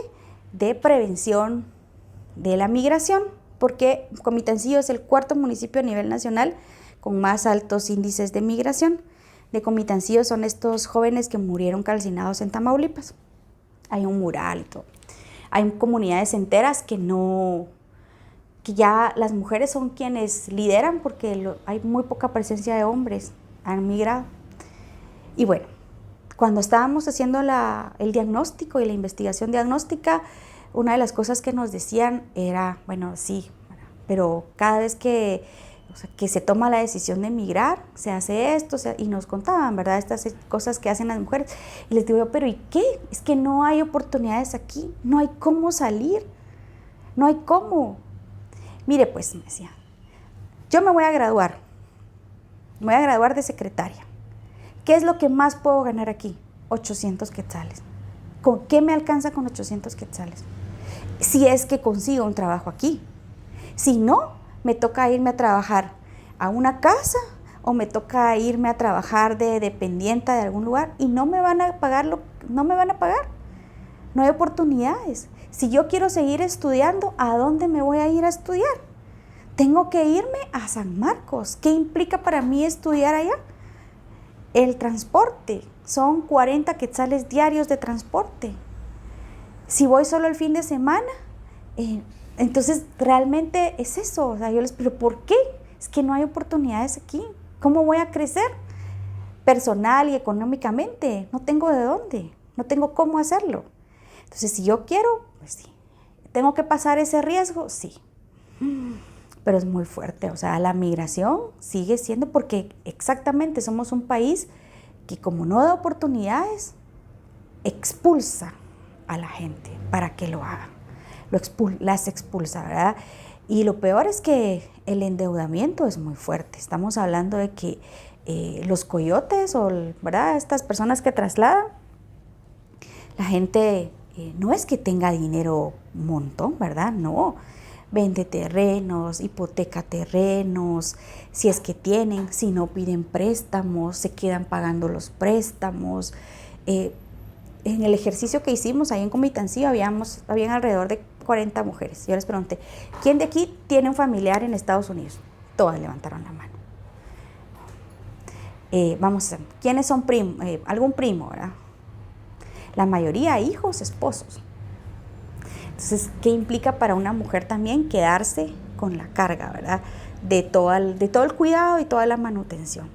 de prevención de la migración, porque Comitancillo es el 4º municipio a nivel nacional con más altos índices de migración. De Comitancillo son estos jóvenes que murieron calcinados en Tamaulipas. Hay un mural y todo. Hay comunidades enteras que ya las mujeres son quienes lideran porque hay muy poca presencia de hombres, han migrado. Y bueno, cuando estábamos haciendo el diagnóstico y la investigación diagnóstica, una de las cosas que nos decían era, bueno, sí, pero cada vez que se toma la decisión de emigrar, se hace esto, y nos contaban, ¿verdad?, estas cosas que hacen las mujeres. Y les digo yo, pero ¿y qué? Es que no hay oportunidades aquí, no hay cómo salir, no hay cómo. Mire, pues, me decía, yo me voy a graduar de secretaria. ¿Qué es lo que más puedo ganar aquí? 800 quetzales. ¿Con qué me alcanza con 800 quetzales? Si es que consigo un trabajo aquí. Si no, me toca irme a trabajar a una casa o me toca irme a trabajar de dependiente de algún lugar y no me van a pagar. No hay oportunidades. Si yo quiero seguir estudiando, ¿a dónde me voy a ir a estudiar? Tengo que irme a San Marcos. ¿Qué implica para mí estudiar allá? El transporte, son 40 quetzales diarios de transporte. Si voy solo el fin de semana, entonces realmente es eso. O sea, yo les digo, ¿pero por qué? Es que no hay oportunidades aquí. ¿Cómo voy a crecer? Personal y económicamente, no tengo de dónde, no tengo cómo hacerlo. Entonces, si yo quiero, pues sí. ¿Tengo que pasar ese riesgo? Sí. Pero es muy fuerte, o sea, la migración sigue siendo, porque exactamente somos un país que como no da oportunidades, expulsa a la gente para que lo hagan, las expulsa, ¿verdad? Y lo peor es que el endeudamiento es muy fuerte. Estamos hablando de que los coyotes, ¿verdad?, estas personas que trasladan, la gente no es que tenga dinero un montón, ¿verdad? No. Vende terrenos, hipoteca terrenos, si es que tienen, si no piden préstamos, se quedan pagando los préstamos. En el ejercicio que hicimos ahí en Comitancio habían alrededor de 40 mujeres. Yo les pregunté, ¿quién de aquí tiene un familiar en Estados Unidos? Todas levantaron la mano. Vamos a ver, ¿quiénes son algún primo, verdad? La mayoría hijos, esposos. Entonces, ¿qué implica para una mujer también quedarse con la carga, verdad? De todo el cuidado y toda la manutención.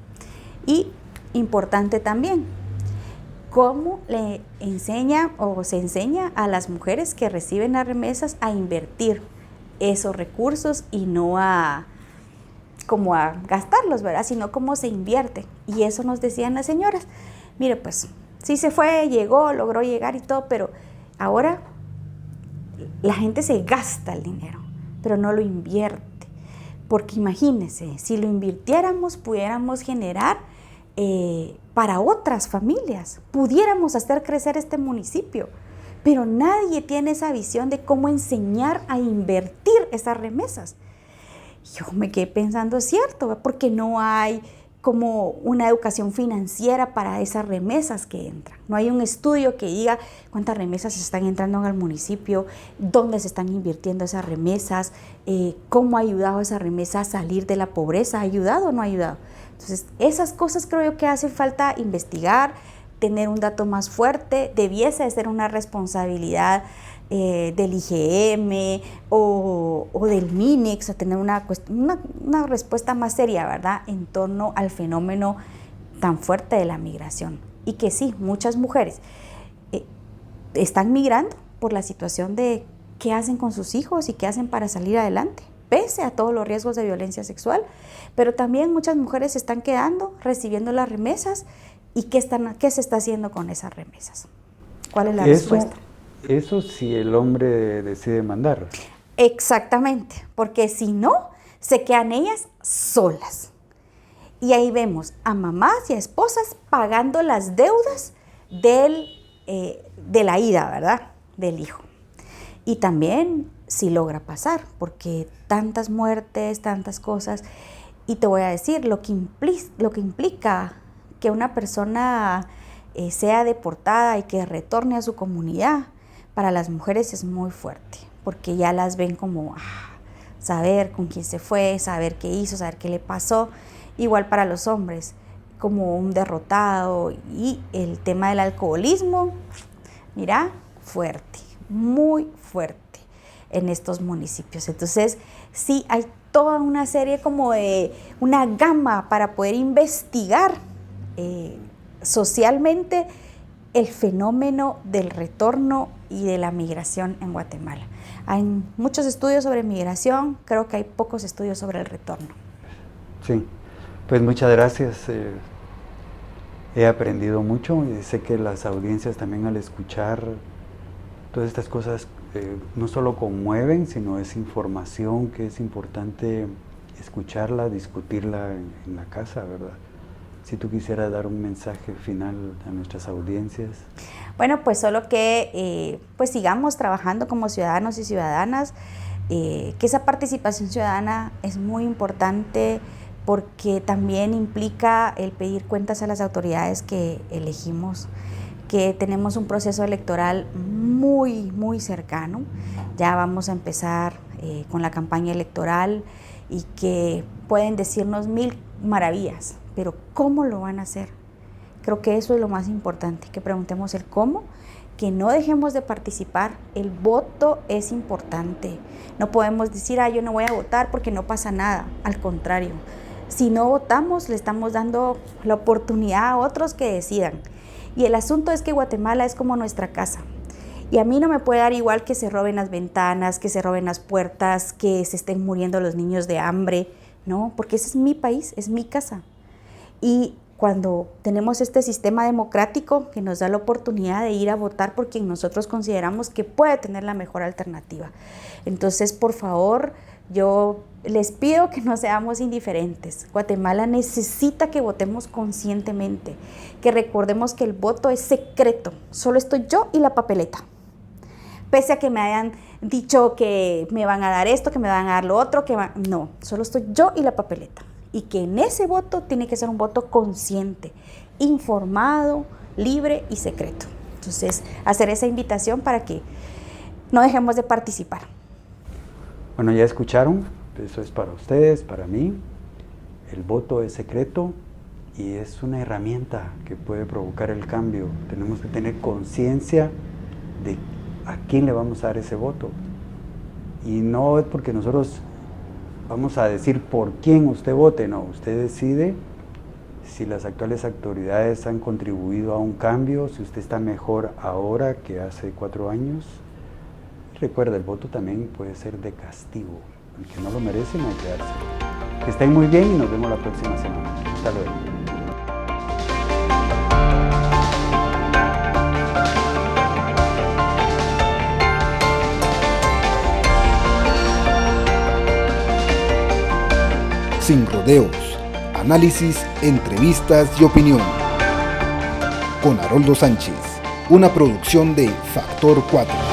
Y importante también, cómo le enseña o se enseña a las mujeres que reciben las remesas a invertir esos recursos y no como a gastarlos, ¿verdad? Sino cómo se invierte. Y eso nos decían las señoras. Mire, pues, sí se fue, llegó, logró llegar y todo, pero ahora la gente se gasta el dinero, pero no lo invierte. Porque imagínense, si lo invirtiéramos, pudiéramos generar para otras familias, pudiéramos hacer crecer este municipio, pero nadie tiene esa visión de cómo enseñar a invertir esas remesas. Yo me quedé pensando, es cierto, porque no hay como una educación financiera para esas remesas que entran. No hay un estudio que diga cuántas remesas están entrando al municipio, dónde se están invirtiendo esas remesas, cómo ha ayudado esa remesa a salir de la pobreza, ¿ha ayudado o no ha ayudado? Entonces, esas cosas creo yo que hace falta investigar, tener un dato más fuerte, debiese de ser una responsabilidad del IGM o del MINEX, a tener una respuesta más seria, ¿verdad?, en torno al fenómeno tan fuerte de la migración. Y que sí, muchas mujeres están migrando por la situación de qué hacen con sus hijos y qué hacen para salir adelante, pese a todos los riesgos de violencia sexual, pero también muchas mujeres se están quedando, recibiendo las remesas, y qué se está haciendo con esas remesas. ¿Cuál es la respuesta? Eso si el hombre decide mandar. Exactamente, porque si no, se quedan ellas solas. Y ahí vemos a mamás y a esposas pagando las deudas de la ida, ¿verdad?, del hijo. Y también si logra pasar, porque tantas muertes, tantas cosas. Y te voy a decir, lo que implica que una persona sea deportada y que retorne a su comunidad, para las mujeres es muy fuerte, porque ya las ven como saber con quién se fue, saber qué hizo, saber qué le pasó. Igual para los hombres, como un derrotado. Y el tema del alcoholismo, mira, fuerte, muy fuerte en estos municipios. Entonces, sí hay toda una serie como de una gama para poder investigar socialmente el fenómeno del retorno y de la migración en Guatemala. Hay muchos estudios sobre migración, creo que hay pocos estudios sobre el retorno. Sí, pues muchas gracias. He aprendido mucho y sé que las audiencias también, al escuchar todas estas cosas, no solo conmueven, sino es información que es importante escucharla, discutirla en la casa, ¿verdad? Si tú quisieras dar un mensaje final a nuestras audiencias. Bueno, pues solo que pues sigamos trabajando como ciudadanos y ciudadanas, que esa participación ciudadana es muy importante, porque también implica el pedir cuentas a las autoridades que elegimos, que tenemos un proceso electoral muy, muy cercano. Ya vamos a empezar con la campaña electoral, y que pueden decirnos 1000 maravillas, pero ¿cómo lo van a hacer? Creo que eso es lo más importante, que preguntemos el cómo, que no dejemos de participar. El voto es importante. No podemos decir, yo no voy a votar porque no pasa nada. Al contrario, si no votamos, le estamos dando la oportunidad a otros que decidan. Y el asunto es que Guatemala es como nuestra casa. Y a mí no me puede dar igual que se roben las ventanas, que se roben las puertas, que se estén muriendo los niños de hambre, ¿no? Porque ese es mi país, es mi casa. Y cuando tenemos este sistema democrático que nos da la oportunidad de ir a votar por quien nosotros consideramos que puede tener la mejor alternativa. Entonces, por favor, yo les pido que no seamos indiferentes. Guatemala necesita que votemos conscientemente, que recordemos que el voto es secreto, solo estoy yo y la papeleta. Pese a que me hayan dicho que me van a dar esto, que me van a dar lo otro, no, solo estoy yo y la papeleta. Y que en ese voto tiene que ser un voto consciente, informado, libre y secreto. Entonces, hacer esa invitación para que no dejemos de participar. Bueno, ya escucharon, eso es para ustedes, para mí. El voto es secreto y es una herramienta que puede provocar el cambio. Tenemos que tener conciencia de a quién le vamos a dar ese voto. Y no es porque nosotros vamos a decir por quién usted vote, no, usted decide si las actuales autoridades han contribuido a un cambio, si usted está mejor ahora que hace 4 años. Recuerda, el voto también puede ser de castigo, el que no lo merece no hay que darse. Que estén muy bien y nos vemos la próxima semana. Hasta luego. Sin rodeos, análisis, entrevistas y opinión. Con Haroldo Sánchez, una producción de Factor 4.